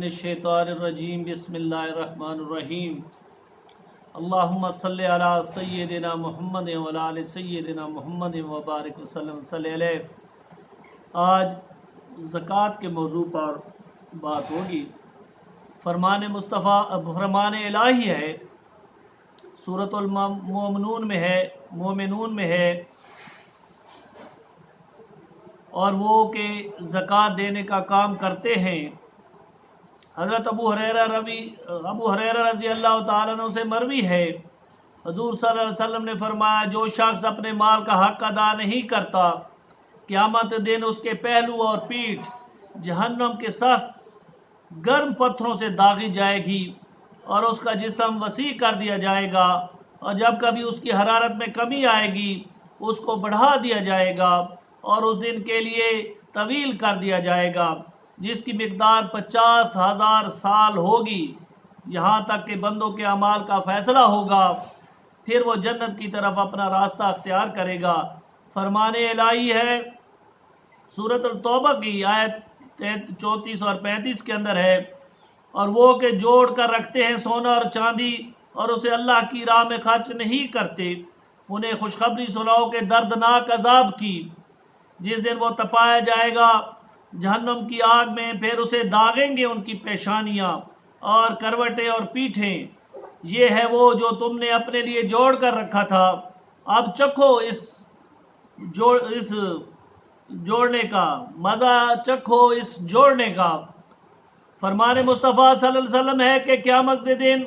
मिनश्शैतानिर्रजीम बिस्मिल्लाहिर्रहमानिर्रहीम अल्लाहुम्मा सल्लि अला सय्यिदिना मुहम्मद व अला आलि सय्यिदिना मुहम्मद व बारिक वसल्लम अलैहि। आज ज़कात के मौजू पर बात होगी। फरमान इलाही है, सूरतुल मोमिनून में है और वो के ज़कात देने का काम करते हैं। हज़रत अबू हुरैरा रज़ी अल्लाह ताला अन्हु से मरवी है, हुज़ूर सल्लल्लाहु अलैहि वसल्लम ने फरमाया, जो शख्स अपने माल का हक अदा नहीं करता, क़यामत दिन उसके पहलू और पीठ जहन्नम के सख्त गर्म पत्थरों से दागी जाएगी और उसका जिस्म वसी कर दिया जाएगा, और जब कभी उसकी हरारत में कमी आएगी उसको बढ़ा दिया जाएगा और उस दिन के लिए तवील कर दिया जाएगा जिसकी मिकदार 50,000 साल होगी, यहाँ तक कि बंदों के अमाल का फैसला होगा। फिर वो जन्नत की तरफ अपना रास्ता अख्तियार करेगा। फरमान इलाही है, सूरत तौबा की आयत 34 और 35 के अंदर है, और वो के जोड़ कर रखते हैं सोना और चांदी और उसे अल्लाह की राह में खर्च नहीं करते, उन्हें खुशखबरी सुनाओ के दर्दनाक अजाब की, जिस दिन वो तपाया जाएगा जहन्नम की आग में, फिर उसे दागेंगे उनकी पेशानियाँ और करवटें और पीठें। ये है वो जो तुमने अपने लिए जोड़ कर रखा था, अब चखो इस जोड़ने का मज़ा, चखो इस जोड़ने का। फरमान मुस्तफ़ा सल्लल्लाहु अलैहि वसल्लम है कि क़यामत के दिन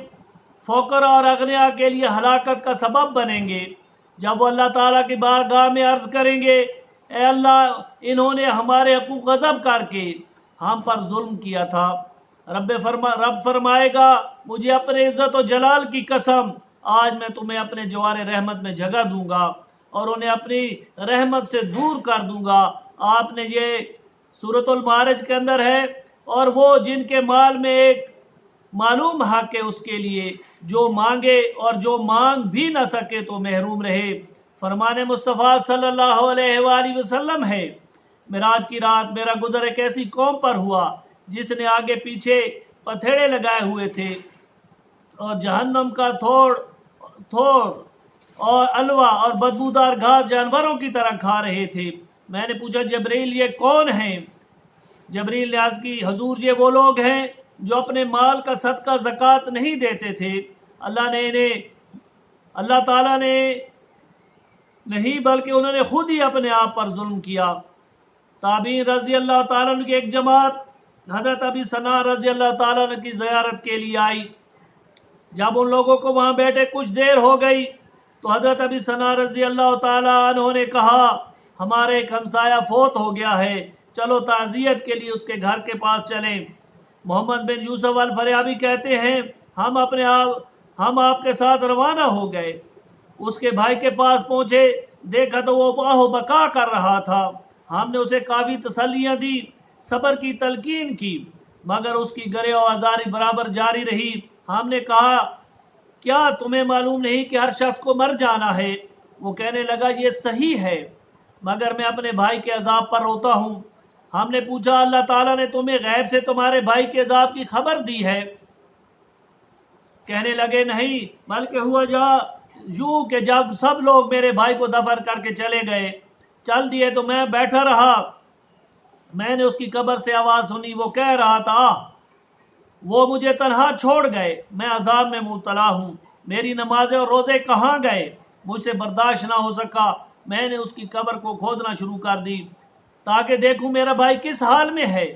फ़क़र और अगनिया के लिए हलाकत का सबब बनेंगे। जब वो अल्लाह ताला की बारगाह में अर्ज़ करेंगे, ए अल्लाह, इन्होंने हमारे हकूक़ गज़ब करके हम पर जुल्म किया था। रब फरमाएगा, मुझे अपने इज़्ज़त और जलाल की कसम, आज मैं तुम्हें अपने जवार रहमत में जगह दूंगा और उन्हें अपनी रहमत से दूर कर दूंगा। आपने ये सूरतुल मारिज के अंदर है, और वो जिनके माल में एक मालूम हक है उसके लिए जो मांगे और जो मांग भी न सके तो महरूम रहे। फरमान मुस्तफ़ा सल्लल्लाहु अलैहि वसल्लम है, मिराज की रात मेरा गुज़र एक ऐसी कौम पर हुआ जिसने आगे पीछे पथेड़े लगाए हुए थे और जहन्नम का थोड़ और अलवा और बदबूदार घास जानवरों की तरह खा रहे थे। मैंने पूछा, जबरील ये कौन हैं? जबरील ने अर्ज़ की, हुज़ूर ये वो लोग हैं जो अपने माल का सदका ज़कात नहीं देते थे। अल्लाह ताला ने नहीं, बल्कि उन्होंने खुद ही अपने आप पर जुल्म किया। ताबीन रज़ी अल्लाह ताला की एक जमात हज़रत अबी सना रज़ी अल्लाह ताला की ज़ियारत के लिए आई। जब उन लोगों को वहाँ बैठे कुछ देर हो गई तो हज़रत अबी सना रज़ी अल्लाह ताला उन्होंने कहा, हमारे एक हमसाया फोत हो गया है, चलो ताज़ियत के लिए उसके घर के पास चलें। मोहम्मद बिन यूसुफ अल फरियाबी कहते हैं, हम आपके साथ रवाना हो गए। उसके भाई के पास पहुँचे, देखा तो वो बाहो बका कर रहा था। हमने उसे काफ़ी तसल्लियाँ दी, सब्र की तलकीन की, मगर उसकी गरे और आज़ारी बराबर जारी रही। हमने कहा, क्या तुम्हें मालूम नहीं कि हर शख्स को मर जाना है? वो कहने लगा, ये सही है, मगर मैं अपने भाई के अजाब पर रोता हूँ। हमने पूछा, अल्लाह ताला ने तुम्हें गैब से तुम्हारे भाई के अजाब की खबर दी है? कहने लगे, नहीं, बल्कि हुआ यूं कि जब सब लोग मेरे भाई को दफन करके चल दिए तो मैं बैठा रहा। मैंने उसकी कब्र से आवाज़ सुनी, वो कह रहा था, वो मुझे तन्हा छोड़ गए, मैं अजाब में मुब्तला हूँ, मेरी नमाजें और रोज़े कहाँ गए? मुझसे बर्दाश्त ना हो सका, मैंने उसकी कब्र को खोदना शुरू कर दी ताकि देखूँ मेरा भाई किस हाल में है।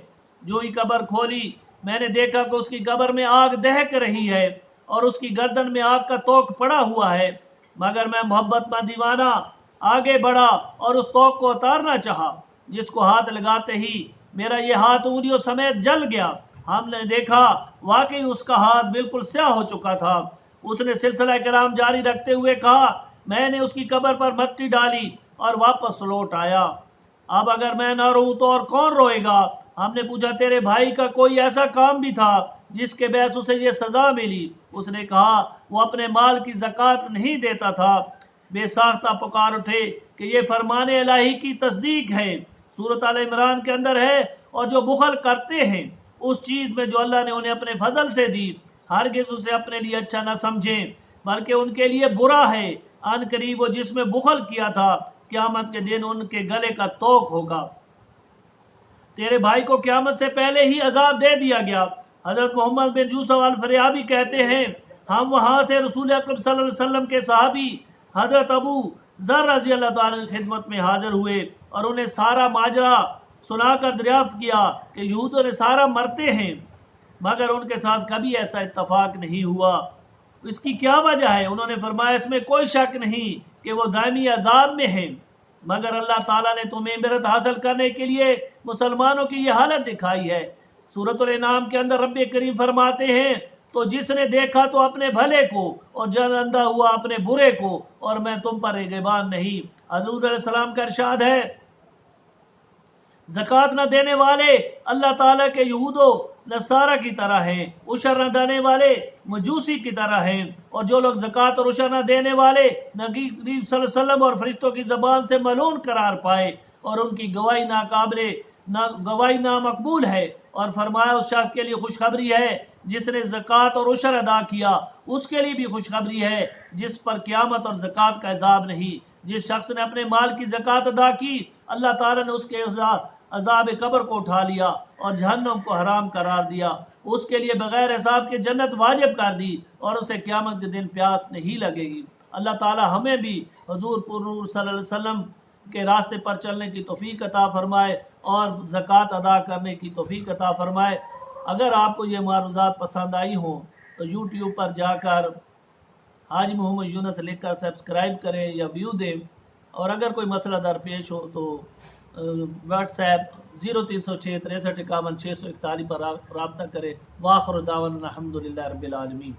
जो ही कब्र खोली, मैंने देखा कि उसकी कब्र में आग दहक रही है और उसकी गर्दन में आग का तोक पड़ा हुआ है, मगर मैं मोहब्बत में दीवाना आगे बढ़ा और उस तोक को उतारना चाहा, जिसको हाथ लगाते ही मेरा ये हाथ उंगलियों समेत जल गया। हमने देखा वाकई उसका हाथ बिल्कुल स्याह हो चुका था। उसने सिलसिला कलाम जारी रखते हुए कहा, मैंने उसकी कब्र पर मट्टी डाली और वापस लौट आया। अब अगर मैं ना रोऊं तो और कौन रोएगा? हमने पूछा, तेरे भाई का कोई ऐसा काम भी था जिसके बहस उसे ये सज़ा मिली? उसने कहा, वो अपने माल की ज़कात नहीं देता था। बेसाख्ता पुकार उठे कि ये फरमान इलाही की तस्दीक है, सूरत आल इमरान के अंदर है, और जो बुखल करते हैं اس چیز میں جو اللہ نے انہیں اپنے فضل سے دی ہرگز اسے اپنے لیے اچھا نہ سمجھیں بلکہ ان کے لیے برا ہے۔ ان قریب وہ جس میں بخل کیا تھا قیامت کے دن ان کے گلے کا توق ہوگا۔ تیرے بھائی کو قیامت سے پہلے ہی عذاب دے دیا گیا۔ حضرت محمد بن یوسف الفریابی کہتے ہیں ہم وہاں سے رسول اکرم صلی اللہ علیہ وسلم کے صحابی حضرت ابو ذر رضی اللہ تعالیٰ کی خدمت میں حاضر ہوئے اور انہیں سارا ماجرا سنا کر دریافت کیا کہ یہود و نصارہ مرتے ہیں مگر ان کے ساتھ کبھی ایسا اتفاق نہیں ہوا، اس کی کیا وجہ ہے؟ انہوں نے فرمایا اس میں کوئی شک نہیں کہ وہ دائمی عذاب میں ہیں، مگر اللہ تعالیٰ نے تمہیں عبرت حاصل کرنے کے لیے مسلمانوں کی یہ حالت دکھائی ہے۔ سورۃ الانعام کے اندر رب کریم فرماتے ہیں تو جس نے دیکھا تو اپنے بھلے کو اور جن اندھا ہوا اپنے برے کو، اور میں تم پر نگہبان نہیں۔ حضور علیہ السلام کا ارشاد ہے زکوٰۃ نہ دینے والے اللہ تعالیٰ کے یہود و نصارہ کی طرح ہیں، عشر نہ دینے والے مجوسی کی طرح ہیں، اور جو لوگ زکوٰۃ اور عشر نہ دینے والے نبی صلی اللہ علیہ وسلم اور فرشتوں کی زبان سے ملعون قرار پائے اور ان کی گواہی نامقبول ہے، اور فرمایا اس شخص کے لیے خوشخبری ہے جس نے زکوٰۃ اور عشر ادا کیا، اس کے لیے بھی خوشخبری ہے جس پر قیامت اور زکوٰۃ کا عذاب نہیں۔ جس شخص نے اپنے مال کی زکوٰۃ ادا کی اللہ تعالیٰ نے اس کے عذاب قبر کو اٹھا لیا اور جہنم کو حرام قرار دیا، اس کے لیے بغیر حساب کے جنت واجب کر دی اور اسے قیامت کے دن پیاس نہیں لگے گی۔ اللہ تعالیٰ ہمیں بھی حضور پر نور صلی اللہ علیہ وسلم کے راستے پر چلنے کی توفیق عطا فرمائے اور زکوٰۃ ادا کرنے کی توفیق عطا فرمائے۔ اگر آپ کو یہ معروضات پسند آئی ہوں تو یوٹیوب پر جا کر حاجی محمد یونس لکھ کر سبسکرائب کریں یا ویو دیں، اور اگر کوئی مسئلہ درپیش ہو تو واٹس ایپ 0306 63 51 641 پر رابطہ کریں۔ وآخر دعوانا الحمدللہ رب العالمین۔